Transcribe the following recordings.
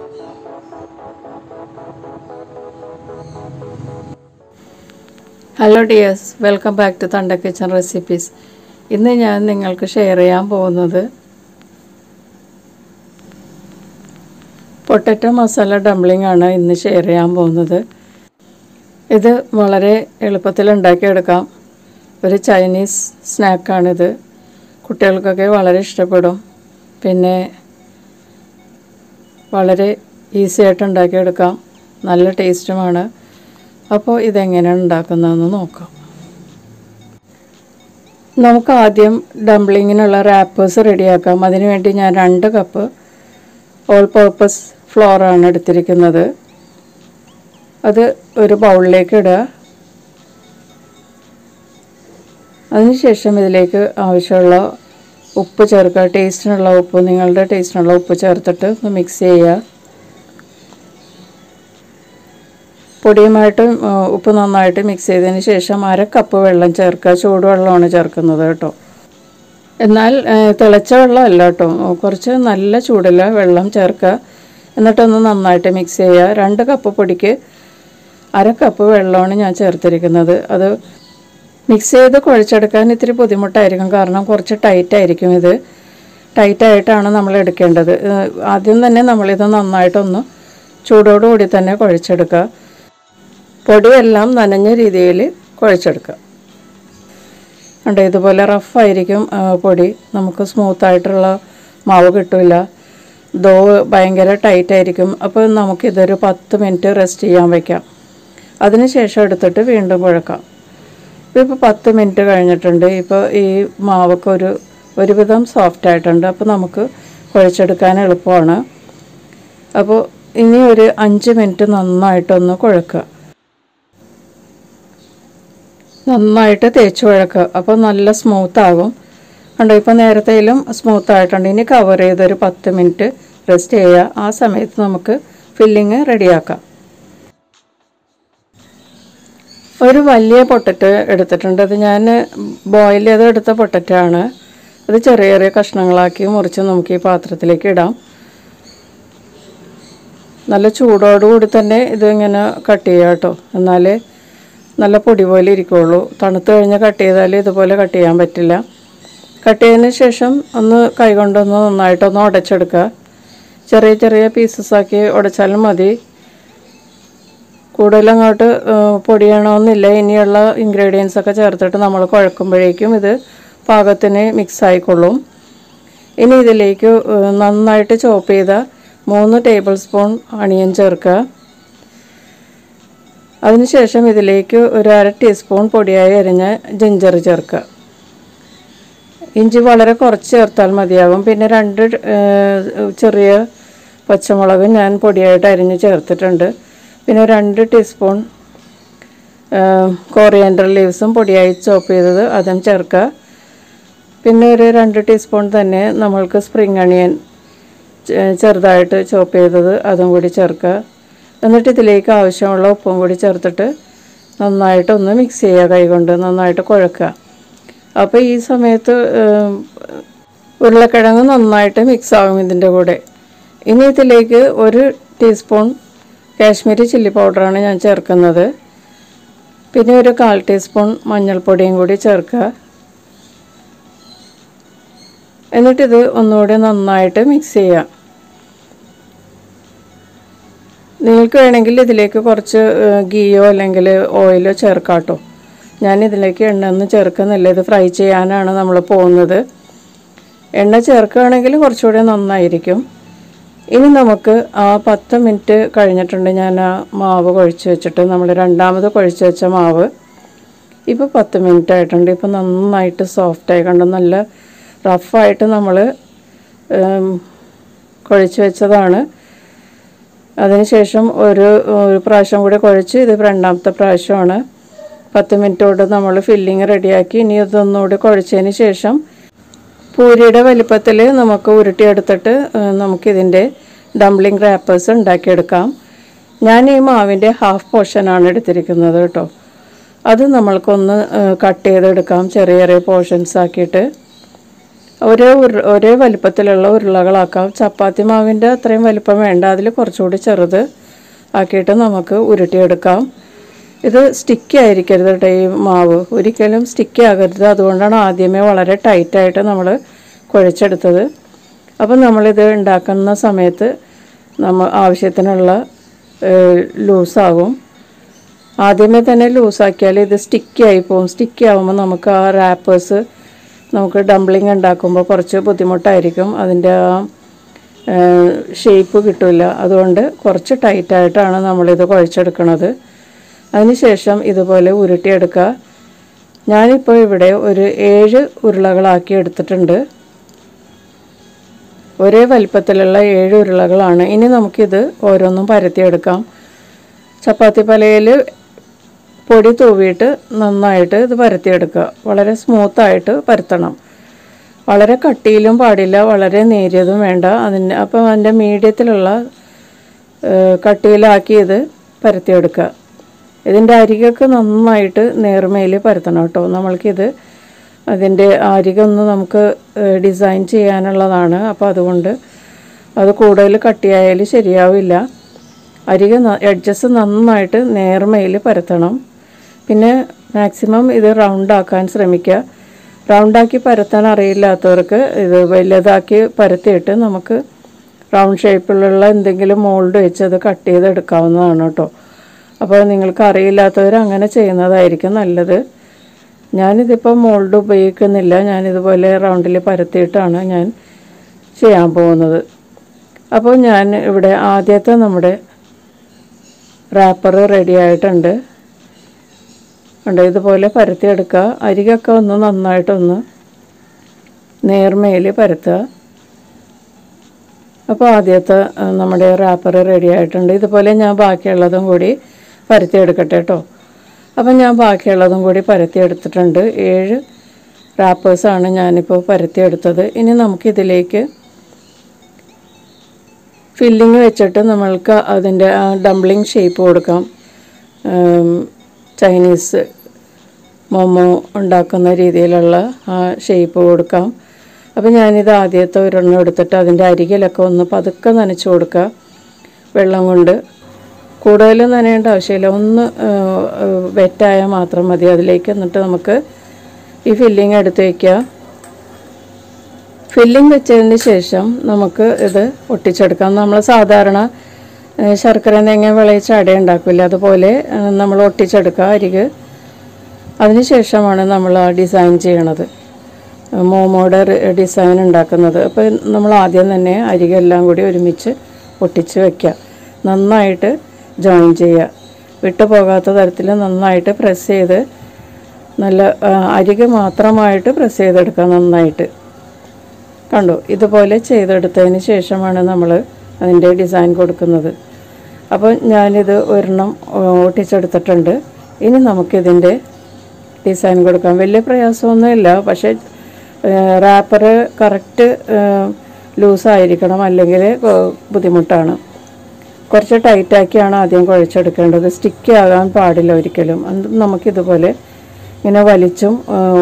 Hello dears, welcome back to Thanda kitchen recipes. ഇന്ന് ഞാൻ നിങ്ങൾക്ക് ഷെയർ ചെയ്യാൻ പോകുന്നത് പൊട്ടറ്റോ മസാല ഡംപ്ലിംഗ് ആണ്. ഇന്ന് ഷെയർ ചെയ്യാൻ പോകുന്നത് ഇത് വളരെ എളുപ്പത്തിൽ ഉണ്ടാക്കിയെടുക്കാം. ഒരു ചൈനീസ് സ്നാക്കാണിത്. കുട്ടികൾക്കൊക്കെ വളരെ ഇഷ്ടപ്പെടും. പിന്നെ വളരെ ഈസി ആയിട്ട് ഉണ്ടാക്കിയെടുക്കാം. നല്ല ടേസ്റ്റുമാണ്. അപ്പോൾ ഇതെങ്ങനെയാണ് ഉണ്ടാക്കുന്നതെന്ന് നോക്കാം. നമുക്ക് ആദ്യം ഡംപ്ലിങ്ങിനുള്ള റാപ്പേഴ്സ് റെഡിയാക്കാം. അതിനുവേണ്ടി ഞാൻ 2 കപ്പ് ഓൾ പർപ്പസ് ഫ്ലോറാണ് എടുത്തിരിക്കുന്നത്. അത് ഒരു ബൗളിലേക്ക് ഇടുക. അതിനുശേഷം ഇതിലേക്ക് ആവശ്യമുള്ള ഉപ്പ് ചേർക്കുക. ടേസ്റ്റിനുള്ള ഉപ്പ്, നിങ്ങളുടെ ടേസ്റ്റിനുള്ള ഉപ്പ് ചേർത്തിട്ട് ഒന്ന് മിക്സ് ചെയ്യുക. പൊടിയുമായിട്ട് ഉപ്പ് നന്നായിട്ട് മിക്സ് ചെയ്തതിന് ശേഷം 1/2 കപ്പ് വെള്ളം ചേർക്കുക. ചൂടുവെള്ളമാണ് ചേർക്കുന്നത് കേട്ടോ. എന്നാൽ തിളച്ച വെള്ളമല്ല കേട്ടോ, കുറച്ച് നല്ല ചൂടുള്ള വെള്ളം ചേർക്കുക. എന്നിട്ടൊന്ന് നന്നായിട്ട് മിക്സ് ചെയ്യുക. 2 കപ്പ് പൊടിക്ക് 1/2 കപ്പ് വെള്ളമാണ് ഞാൻ ചേർത്തിരിക്കുന്നത്. അത് മിക്സ് ചെയ്ത് കുഴച്ചെടുക്കാൻ ഇത്തിരി ബുദ്ധിമുട്ടായിരിക്കും, കാരണം കുറച്ച് ടൈറ്റായിരിക്കും. ഇത് ടൈറ്റായിട്ടാണ് നമ്മൾ എടുക്കേണ്ടത്. ആദ്യം തന്നെ നമ്മളിത് നന്നായിട്ടൊന്ന് ചൂടോടുകൂടി തന്നെ കുഴച്ചെടുക്കുക. പൊടിയെല്ലാം നനഞ്ഞ രീതിയിൽ കുഴച്ചെടുക്കുക. ഉണ്ട്, ഇതുപോലെ റഫായിരിക്കും പൊടി. നമുക്ക് സ്മൂത്തായിട്ടുള്ള മാവ് കിട്ടില്ല. ദോ ഭയങ്കര ടൈറ്റായിരിക്കും. അപ്പോൾ നമുക്കിതൊരു 10 മിനിറ്റ് റെസ്റ്റ് ചെയ്യാൻ വയ്ക്കാം. അതിനുശേഷം എടുത്തിട്ട് വീണ്ടും കുഴക്കാം. ഇപ്പോൾ 10 മിനിറ്റ് കഴിഞ്ഞിട്ടുണ്ട്. ഇപ്പോൾ ഈ മാവൊക്കെ ഒരുവിധം സോഫ്റ്റ് ആയിട്ടുണ്ട്. അപ്പോൾ നമുക്ക് കുഴച്ചെടുക്കാൻ എളുപ്പമാണ്. അപ്പോൾ ഇനി ഒരു 5 മിനിറ്റ് നന്നായിട്ടൊന്ന് കുഴക്കുക. നന്നായിട്ട് തേച്ച് കുഴക്കുക. അപ്പോൾ നല്ല സ്മൂത്താകും. കണ്ടോ, ഇപ്പോൾ നേരത്തേലും സ്മൂത്തായിട്ടുണ്ട്. ഇനി കവർ ചെയ്തൊരു 10 മിനിറ്റ് റെസ്റ്റ് ചെയ്യുക. ആ സമയത്ത് നമുക്ക് ഫില്ലിങ് റെഡിയാക്കാം. ഒരു വലിയ പൊട്ടറ്റോ എടുത്തിട്ടുണ്ട്. അത് ഞാൻ ബോയിൽ ചെയ്ത് എടുത്ത പൊട്ടറ്റോ ആണ്. അത് ചെറിയ ചെറിയ കഷ്ണങ്ങളാക്കി മുറിച്ച് നമുക്ക് ഈ പാത്രത്തിലേക്ക് ഇടാം. നല്ല ചൂടോടുകൂടി തന്നെ ഇതിങ്ങനെ കട്ട് ചെയ്യുക കേട്ടോ, എന്നാലേ നല്ല പൊടി പോലെ ഇരിക്കുകയുള്ളൂ. തണുത്ത് കഴിഞ്ഞ് കട്ട് ചെയ്താൽ ഇതുപോലെ കട്ട് ചെയ്യാൻ പറ്റില്ല. കട്ട് ചെയ്തതിന് ശേഷം ഒന്ന് കൈകൊണ്ടൊന്ന് നന്നായിട്ടൊന്ന് ഉടച്ചെടുക്കുക. ചെറിയ ചെറിയ പീസസാക്കി ഉടച്ചാലും മതി. കൂടുതലങ്ങോട്ട് പൊടിയണമെന്നില്ല. ഇനിയുള്ള ഇൻഗ്രീഡിയൻസൊക്കെ ചേർത്തിട്ട് നമ്മൾ കുഴക്കുമ്പോഴേക്കും ഇത് പാകത്തിന് മിക്സ് ആയിക്കൊള്ളും. ഇനി ഇതിലേക്ക് നന്നായിട്ട് ചോപ്പ് ചെയ്ത 3 ടേബിൾ സ്പൂൺ അണിയൻ ചേർക്കുക. അതിനുശേഷം ഇതിലേക്ക് ഒരു 1/2 ടീസ്പൂൺ പൊടിയായി അരിഞ്ഞ ജിഞ്ചർ ചേർക്കുക. ഇഞ്ചി വളരെ കുറച്ച് ചേർത്താൽ മതിയാകും. പിന്നെ 2 ചെറിയ പച്ചമുളക് ഞാൻ പൊടിയായിട്ട് അരിഞ്ഞ് ചേർത്തിട്ടുണ്ട്. പിന്നെ 2 ടീസ്പൂൺ കോറിയാണ്ടർ ലീവ്സും പൊടിയായി ചോപ്പ് ചെയ്തത് അതും ചേർക്കുക. പിന്നെ ഒരു 2 ടീസ്പൂൺ തന്നെ നമ്മൾക്ക് സ്പ്രിംഗ് അണിയൻ ചെറുതായിട്ട് ചോപ്പ് ചെയ്തത് അതും കൂടി ചേർക്കുക. എന്നിട്ട് ഇതിലേക്ക് ആവശ്യമുള്ള ഉപ്പും കൂടി ചേർത്തിട്ട് നന്നായിട്ടൊന്ന് മിക്സ് ചെയ്യുക. കൈകൊണ്ട് നന്നായിട്ട് കുഴക്കുക. അപ്പോൾ ഈ സമയത്ത് ഉരുളക്കിഴങ്ങ് നന്നായിട്ട് മിക്സ് ആകും ഇതിൻ്റെ കൂടെ. ഇനി ഇതിലേക്ക് 1 ടീസ്പൂൺ കാശ്മീരി ചില്ലി പൗഡറാണ് ഞാൻ ചേർക്കുന്നത്. പിന്നെ ഒരു 1/4 ടീസ്പൂൺ മഞ്ഞൾപ്പൊടിയും കൂടി ചേർക്കുക. എന്നിട്ടിത് ഒന്നുകൂടി നന്നായിട്ട് മിക്സ് ചെയ്യുക. നിങ്ങൾക്ക് വേണമെങ്കിൽ ഇതിലേക്ക് കുറച്ച് ഗീയോ അല്ലെങ്കിൽ ഓയിലോ ചേർക്കാം കേട്ടോ. ഞാനിതിലേക്ക് എണ്ണയൊന്നും ചേർക്കുന്നില്ല. ഇത് ഫ്രൈ ചെയ്യാനാണ് നമ്മൾ പോകുന്നത്. എണ്ണ ചേർക്കുകയാണെങ്കിൽ കുറച്ചുകൂടി നന്നായിരിക്കും. ഇനി നമുക്ക് ആ 10 മിനിറ്റ് കഴിഞ്ഞിട്ടുണ്ട്. ഞാൻ ആ മാവ് കുഴച്ച് വെച്ചിട്ട്, നമ്മൾ രണ്ടാമത് കുഴച്ച് വെച്ച മാവ് ഇപ്പോൾ 10 മിനിറ്റ് ആയിട്ടുണ്ട്. ഇപ്പോൾ നന്നായിട്ട് സോഫ്റ്റായി കണ്ടു. നല്ല റഫായിട്ട് നമ്മൾ കുഴച്ച് വെച്ചതാണ്. അതിനുശേഷം ഒരു പ്രാവശ്യം കൂടി കുഴച്ച്, ഇത് 2ാമത്തെ പ്രാവശ്യമാണ്. 10 മിനിറ്റ് കൊണ്ട് നമ്മൾ ഫില്ലിങ് റെഡിയാക്കി. ഇനി ഇതൊന്നുകൂടി കുഴച്ചതിന് ശേഷം പൂരിയുടെ വലിപ്പത്തിൽ നമുക്ക് ഉരുട്ടിയെടുത്തിട്ട് നമുക്കിതിൻ്റെ ഡംപ്ലിംഗ് റാപ്പേഴ്സ് ഉണ്ടാക്കിയെടുക്കാം. ഞാൻ ഈ മാവിൻ്റെ ഹാഫ് പോർഷനാണ് എടുത്തിരിക്കുന്നത് കേട്ടോ. അത് നമ്മൾക്കൊന്ന് കട്ട് ചെയ്തെടുക്കാം ചെറിയ ചെറിയ പോർഷൻസ് ആക്കിയിട്ട്. ഒരേ വലിപ്പത്തിലുള്ള ഉരുളകളാക്കാം. ചപ്പാത്തി മാവിൻ്റെ അത്രയും വലിപ്പം വേണ്ട, അതിൽ കുറച്ചുകൂടി ചെറുത് ആക്കിയിട്ട് നമുക്ക് ഉരുട്ടിയെടുക്കാം. ഇത് സ്റ്റിക്കി ആയിരിക്കരുത് കേട്ടോ, ഈ മാവ് ഒരിക്കലും സ്റ്റിക്കി ആകരുത്. അതുകൊണ്ടാണ് ആദ്യമേ വളരെ ടൈറ്റായിട്ട് നമ്മൾ കുഴച്ചെടുത്തത്. അപ്പം നമ്മളിത് ഉണ്ടാക്കുന്ന സമയത്ത് ആവശ്യത്തിനുള്ള ലൂസാകും. ആദ്യമേ തന്നെ ലൂസാക്കിയാൽ ഇത് സ്റ്റിക്കി ആയി പോകും. സ്റ്റിക്കി ആകുമ്പോൾ നമുക്ക് ആ റാപ്പേഴ്സ് നമുക്ക് ഡംപ്ലിങ് ഉണ്ടാക്കുമ്പോൾ കുറച്ച് ബുദ്ധിമുട്ടായിരിക്കും, അതിൻ്റെ ആ ഷേപ്പ് കിട്ടില്ല. അതുകൊണ്ട് കുറച്ച് ടൈറ്റായിട്ടാണ് നമ്മളിത് കുഴച്ചെടുക്കുന്നത്. അതിനുശേഷം ഇതുപോലെ ഉരുട്ടിയെടുക്കുക. ഞാനിപ്പോൾ ഇവിടെ ഒരു 7 ഉരുളകളാക്കി എടുത്തിട്ടുണ്ട്. ഒരേ വലിപ്പത്തിലുള്ള 7 ഉരുളകളാണ്. ഇനി നമുക്കിത് ഓരോന്നും പരത്തിയെടുക്കാം. ചപ്പാത്തി പലയിൽ പൊടി തൂവിയിട്ട് നന്നായിട്ട് ഇത് പരത്തിയെടുക്കുക. വളരെ സ്മൂത്തായിട്ട് പരത്തണം. വളരെ കട്ടിയിലും പാടില്ല, വളരെ നേരിയതും വേണ്ട. അപ്പം അതിൻ്റെ മീഡിയത്തിലുള്ള കട്ടിയിലാക്കി ഇത് പരത്തിയെടുക്കുക. ഇതിൻ്റെ അരികൊക്കെ നന്നായിട്ട് നേർമയിൽ പരത്തണം കേട്ടോ. നമ്മൾക്കിത് അതിൻ്റെ അരികൊന്ന് നമുക്ക് ഡിസൈൻ ചെയ്യാനുള്ളതാണ്. അപ്പോൾ അതുകൊണ്ട് അത് കൂടുതൽ കട്ടിയായാൽ ശരിയാവില്ല. എഡ്ജസ് നന്നായിട്ട് നേർമയിൽ പരത്തണം. പിന്നെ മാക്സിമം ഇത് റൗണ്ടാക്കാൻ ശ്രമിക്കുക. റൗണ്ടാക്കി പരത്താൻ അറിയില്ലാത്തവർക്ക് ഇത് വലുതാക്കി പരത്തിയിട്ട് നമുക്ക് റൗണ്ട് ഷേപ്പിലുള്ള എന്തെങ്കിലും മോൾഡ് വെച്ച് അത് കട്ട് ചെയ്തെടുക്കാവുന്നതാണ് കേട്ടോ. അപ്പോൾ നിങ്ങൾക്ക് അറിയില്ലാത്തവർ അങ്ങനെ ചെയ്യുന്നതായിരിക്കും നല്ലത്. ഞാനിതിപ്പോൾ മോൾഡ് ഉപയോഗിക്കുന്നില്ല. ഞാനിതുപോലെ റൗണ്ടിൽ പരത്തിയിട്ടാണ് ഞാൻ ചെയ്യാൻ പോകുന്നത്. അപ്പോൾ ഞാൻ ഇവിടെ ആദ്യത്തെ നമ്മുടെ റാപ്പർ റെഡി ആയിട്ടുണ്ട്. ഇതുപോലെ പരത്തിയെടുക്കുക. അരികൊക്കെ ഒന്ന് നന്നായിട്ടൊന്ന് നേർമയിൽ പരത്തുക. അപ്പോൾ ആദ്യത്തെ നമ്മുടെ റാപ്പർ റെഡി ആയിട്ടുണ്ട്. ഇതുപോലെ ഞാൻ ബാക്കിയുള്ളതും കൂടി പരത്തിയെടുക്കട്ടെ കേട്ടോ. അപ്പം ഞാൻ ബാക്കിയുള്ളതും കൂടി പരത്തിയെടുത്തിട്ടുണ്ട്. 7 റാപ്പേഴ്സാണ് ഞാനിപ്പോൾ പരത്തിയെടുത്തത്. ഇനി നമുക്കിതിലേക്ക് ഫില്ലിങ് വെച്ചിട്ട് നമ്മൾക്ക് അതിൻ്റെ ഡംപ്ലിങ് ഷേപ്പ് കൊടുക്കാം. ചൈനീസ് മോമോ ഉണ്ടാക്കുന്ന രീതിയിലുള്ള ആ ഷേപ്പ് കൊടുക്കാം. അപ്പോൾ ഞാനിത് ആദ്യത്തെ ഒരെണ്ണം എടുത്തിട്ട് അതിൻ്റെ അരികിലൊക്കെ ഒന്ന് പതുക്കെ നനച്ച് കൊടുക്കുക വെള്ളം കൊണ്ട്. കൂടുതൽ നനയേണ്ട ആവശ്യമില്ല, ഒന്ന് വെറ്റായാൽ മാത്രം മതി. അതിലേക്ക് എന്നിട്ട് നമുക്ക് ഈ ഫില്ലിങ് എടുത്ത് വയ്ക്കുക. ഫില്ലിങ് വെച്ചതിന് ശേഷം നമുക്ക് ഇത് ഒട്ടിച്ചെടുക്കാം. നമ്മൾ സാധാരണ ശർക്കര തേങ്ങ വിളയിച്ച് അട ഉണ്ടാക്കില്ല, അതുപോലെ നമ്മൾ ഒട്ടിച്ചെടുക്കുക അരികെ. അതിനുശേഷമാണ് നമ്മൾ ആ ഡിസൈൻ ചെയ്യണത്, മോമോയുടെ ഡിസൈൻ ഉണ്ടാക്കുന്നത്. അപ്പോൾ നമ്മൾ ആദ്യം തന്നെ അരികെല്ലാം കൂടി ഒരുമിച്ച് ഒട്ടിച്ച് വയ്ക്കുക. നന്നായിട്ട് ജോയിൻ ചെയ്യുക. വിട്ടു പോകാത്ത തരത്തിൽ നന്നായിട്ട് പ്രസ് ചെയ്ത്, നല്ല അരികെ മാത്രമായിട്ട് പ്രസ് ചെയ്തെടുക്കുക നന്നായിട്ട്. കണ്ടോ, ഇതുപോലെ ചെയ്തെടുത്തതിന് ശേഷമാണ് നമ്മൾ അതിൻ്റെ ഡിസൈൻ കൊടുക്കുന്നത്. അപ്പോൾ ഞാനിത് ഒരെണ്ണം ഒട്ടിച്ചെടുത്തിട്ടുണ്ട്. ഇനി നമുക്കിതിൻ്റെ ഡിസൈൻ കൊടുക്കാം. വലിയ പ്രയാസമൊന്നുമില്ല, പക്ഷേ റാപ്പർ കറക്റ്റ് ലൂസായിരിക്കണം, അല്ലെങ്കിൽ ബുദ്ധിമുട്ടാണ്. കുറച്ച് ടൈറ്റാക്കിയാണ് ആദ്യം കുഴച്ചെടുക്കേണ്ടത്. സ്റ്റിക്കി ആകാൻ പാടില്ല ഒരിക്കലും. നമുക്കിതുപോലെ ഇങ്ങനെ വലിച്ചും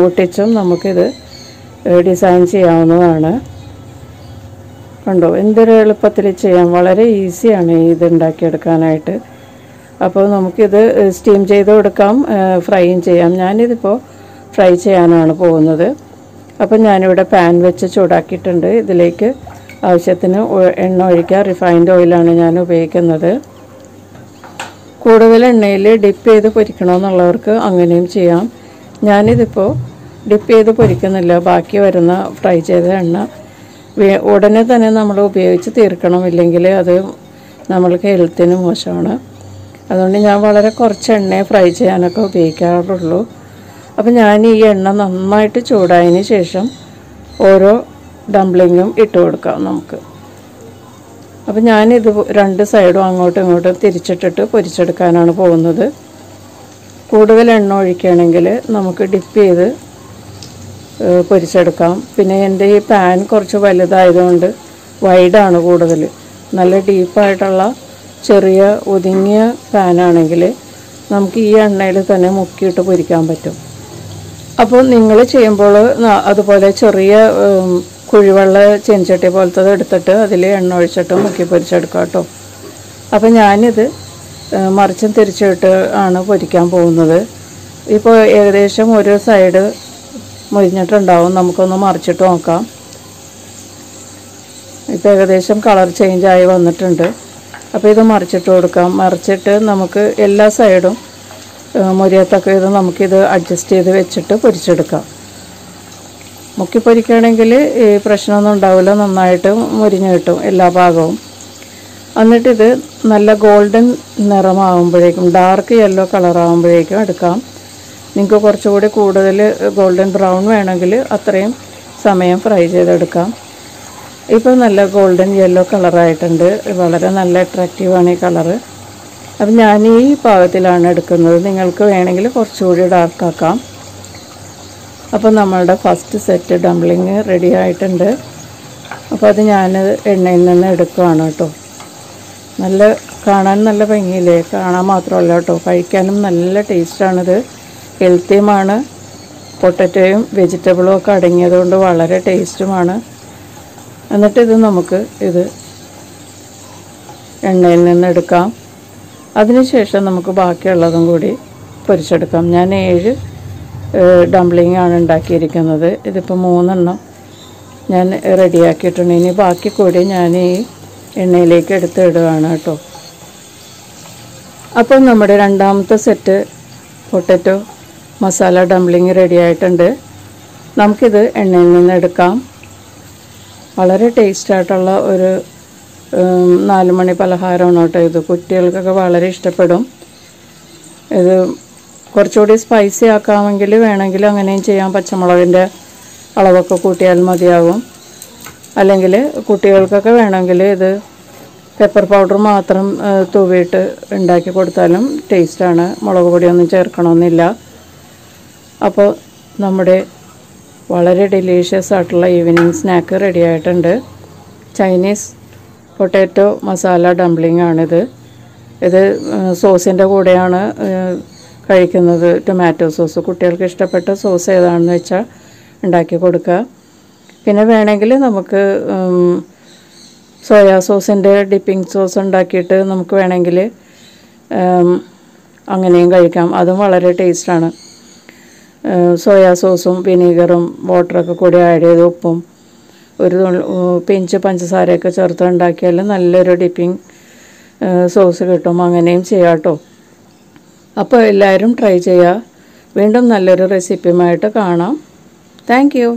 ഒട്ടിച്ചും നമുക്കിത് ഡിസൈൻ ചെയ്യാവുന്നതാണ്. കണ്ടോ, എന്തൊരു എളുപ്പത്തിൽ ചെയ്യാം. വളരെ ഈസിയാണ് ഇത് ഉണ്ടാക്കിയെടുക്കാനായിട്ട്. അപ്പോൾ നമുക്കിത് സ്റ്റീം ചെയ്ത് കൊടുക്കാം, ഫ്രൈയും ചെയ്യാം. ഞാനിതിപ്പോൾ ഫ്രൈ ചെയ്യാനാണ് പോകുന്നത്. അപ്പോൾ ഞാനിവിടെ പാൻ വെച്ച് ചൂടാക്കിയിട്ടുണ്ട്. ഇതിലേക്ക് ആവശ്യത്തിന് എണ്ണ ഒഴിക്കുക. റിഫൈൻഡ് ഓയിലാണ് ഞാൻ ഉപയോഗിക്കുന്നത്. കൂടുതൽ എണ്ണയിൽ ഡിപ്പ് ചെയ്ത് പൊരിക്കണമെന്നുള്ളവർക്ക് അങ്ങനെയും ചെയ്യാം. ഞാനിതിപ്പോൾ ഡിപ്പ് ചെയ്ത് പൊരിക്കുന്നില്ല. ബാക്കി വരുന്ന ഫ്രൈ ചെയ്ത എണ്ണ ഉടനെ തന്നെ നമ്മൾ ഉപയോഗിച്ച് തീർക്കണം, ഇല്ലെങ്കിൽ അത് നമ്മൾക്ക് ഹെൽത്തിന് മോശമാണ്. അതുകൊണ്ട് ഞാൻ വളരെ കുറച്ച് എണ്ണയെ ഫ്രൈ ചെയ്യാനൊക്കെ ഉപയോഗിക്കാറുള്ളൂ. അപ്പോൾ ഞാൻ ഈ എണ്ണ നന്നായിട്ട് ചൂടായതിന് ശേഷം ഓരോ ഡംപ്ലിങ്ങും ഇട്ട് കൊടുക്കാം നമുക്ക്. അപ്പോൾ ഞാനിത് 2 സൈഡും അങ്ങോട്ടും ഇങ്ങോട്ടും തിരിച്ചിട്ടിട്ട് പൊരിച്ചെടുക്കാനാണ് പോകുന്നത്. കൂടുതൽ എണ്ണ ഒഴിക്കുകയാണെങ്കിൽ നമുക്ക് ഡിപ്പ് ചെയ്ത് പൊരിച്ചെടുക്കാം. പിന്നെ എൻ്റെ ഈ പാൻ കുറച്ച് വലുതായതുകൊണ്ട് വൈഡാണ് കൂടുതൽ. നല്ല ഡീപ്പായിട്ടുള്ള ചെറിയ ഒതുങ്ങിയ പാനാണെങ്കിൽ നമുക്ക് ഈ എണ്ണയിൽ തന്നെ മുക്കിയിട്ട് പൊരിക്കാൻ പറ്റും. അപ്പോൾ നിങ്ങൾ ചെയ്യുമ്പോൾ അതുപോലെ ചെറിയ കുഴിവെള്ള ചീനച്ചട്ടി പോലത്തത് എടുത്തിട്ട് അതിൽ എണ്ണ ഒഴിച്ചിട്ട് മുക്കി പൊരിച്ചെടുക്കാം കേട്ടോ. അപ്പോൾ ഞാനിത് മറിച്ചും തിരിച്ചിട്ട് ആണ് പൊരിക്കാൻ പോകുന്നത്. ഇപ്പോൾ ഏകദേശം ഒരു സൈഡ് മുരിഞ്ഞിട്ടുണ്ടാവും. നമുക്കൊന്ന് മറിച്ചിട്ട് നോക്കാം. ഇപ്പോൾ ഏകദേശം കളർ ചേഞ്ചായി വന്നിട്ടുണ്ട്. അപ്പോൾ ഇത് മറിച്ചിട്ട് കൊടുക്കാം. മറിച്ചിട്ട് നമുക്ക് എല്ലാ സൈഡും മുരിയത്തൊക്കെ ഇത് നമുക്കിത് അഡ്ജസ്റ്റ് ചെയ്ത് വെച്ചിട്ട് പൊരിച്ചെടുക്കാം. മുക്കി പൊരിക്കുകയാണെങ്കിൽ ഈ പ്രശ്നമൊന്നും ഉണ്ടാവില്ല, നന്നായിട്ട് മുരിഞ്ഞ് കിട്ടും എല്ലാ ഭാഗവും. എന്നിട്ടിത് നല്ല ഗോൾഡൻ നിറമാകുമ്പോഴേക്കും, ഡാർക്ക് യെല്ലോ കളറാകുമ്പോഴേക്കും എടുക്കാം. നിങ്ങൾക്ക് കുറച്ചുകൂടി കൂടുതൽ ഗോൾഡൻ ബ്രൗൺ വേണമെങ്കിൽ അത്രയും സമയം ഫ്രൈ ചെയ്തെടുക്കാം. ഇപ്പോൾ നല്ല ഗോൾഡൻ യെല്ലോ കളറായിട്ടുണ്ട്. വളരെ നല്ല അട്രാക്റ്റീവാണ് ഈ കളറ്. അപ്പം ഞാൻ ഈ പാകത്തിലാണ് എടുക്കുന്നത്. നിങ്ങൾക്ക് വേണമെങ്കിൽ കുറച്ചുകൂടി ഡാർക്കാക്കാം. അപ്പോൾ നമ്മളുടെ ഫസ്റ്റ് സെറ്റ് ഡംപ്ലിങ് റെഡി ആയിട്ടുണ്ട്. അപ്പോൾ അത് ഞാൻ എണ്ണയിൽ നിന്ന് എടുക്കുകയാണ് കേട്ടോ. നല്ല കാണാൻ നല്ല ഭംഗിയില്ലേ? കാണാൻ മാത്രമല്ല കേട്ടോ, കഴിക്കാനും നല്ല ടേസ്റ്റാണിത്. ഹെൽത്തിയുമാണ്. പൊട്ടറ്റോയും വെജിറ്റബിളും ഒക്കെ അടങ്ങിയതുകൊണ്ട് വളരെ ടേസ്റ്റുമാണ്. എന്നിട്ടിത് നമുക്ക് എണ്ണയിൽ നിന്ന് എടുക്കാം. അതിനുശേഷം നമുക്ക് ബാക്കിയുള്ളതും കൂടി പൊരിച്ചെടുക്കാം. ഞാൻ 7 ഡംപ്ലിംഗ് ആണ് ഉണ്ടാക്കിയിരിക്കുന്നത്. ഇതിപ്പോൾ 3 എണ്ണം ഞാൻ റെഡിയാക്കിയിട്ടുണ്ട്. ഇനി ബാക്കി കൂടി ഞാൻ ഈ എണ്ണയിലേക്ക് എടുത്തിടുകയാണ് കേട്ടോ. അപ്പോൾ നമ്മുടെ രണ്ടാമത്തെ set potato masala dumpling ready ആയിട്ടുണ്ട്. നമുക്കിത് എണ്ണയിൽ നിന്ന് എടുക്കാം. വളരെ ടേസ്റ്റായിട്ടുള്ള ഒരു 4 മണി പലഹാരമാണ് കേട്ടോ ഇത്. കുട്ടികൾക്കൊക്കെ വളരെ ഇഷ്ടപ്പെടും. ഇത് കുറച്ചുകൂടി സ്പൈസി ആക്കാമെങ്കിൽ വേണമെങ്കിൽ അങ്ങനെയും ചെയ്യാം. പച്ചമുളകിൻ്റെ അളവൊക്കെ കൂട്ടിയാൽ മതിയാകും. അല്ലെങ്കിൽ കുട്ടികൾക്കൊക്കെ വേണമെങ്കിൽ ഇത് പെപ്പർ പൗഡർ മാത്രം തൂവിയിട്ട് ഉണ്ടാക്കി കൊടുത്താലും ടേസ്റ്റാണ്. മുളക് പൊടിയൊന്നും ചേർക്കണമെന്നില്ല. അപ്പോൾ നമ്മുടെ വളരെ ഡെലീഷ്യസ് ആയിട്ടുള്ള ഈവനിങ് സ്നാക്ക് റെഡി ആയിട്ടുണ്ട്. ചൈനീസ് പൊട്ടാറ്റോ മസാല ഡംപ്ലിംഗ് ആണിത്. ഇത് സോസിൻ്റെ കൂടെയാണ് കഴിക്കുന്നത്. Tomato sauce. കുട്ടികൾക്ക് ഇഷ്ടപ്പെട്ട സോസ് ഏതാണെന്ന് വെച്ചാൽ ഉണ്ടാക്കി കൊടുക്കുക. പിന്നെ വേണമെങ്കിൽ നമുക്ക് സോയാ സോസിൻ്റെ ഡിപ്പിംഗ് സോസ് ഉണ്ടാക്കിയിട്ട് നമുക്ക് വേണമെങ്കിൽ അങ്ങനെയും കഴിക്കാം. അതും വളരെ ടേസ്റ്റാണ്. സോയാ സോസും വിനീഗറും വാട്ടറൊക്കെ കൂടി ആഡ് ചെയ്ത് ഉപ്പും ഒരു പിഞ്ച് പഞ്ചസാരയൊക്കെ ചേർത്ത് ഉണ്ടാക്കിയാൽ നല്ലൊരു ഡിപ്പിംഗ് സോസ് കിട്ടും. അങ്ങനെയും ചെയ്യാം കേട്ടോ. അപ്പോൾ എല്ലാവരും ട്രൈ ചെയ്യുക. വീണ്ടും നല്ലൊരു റെസിപ്പിയുമായിട്ട് കാണാം. Thank you.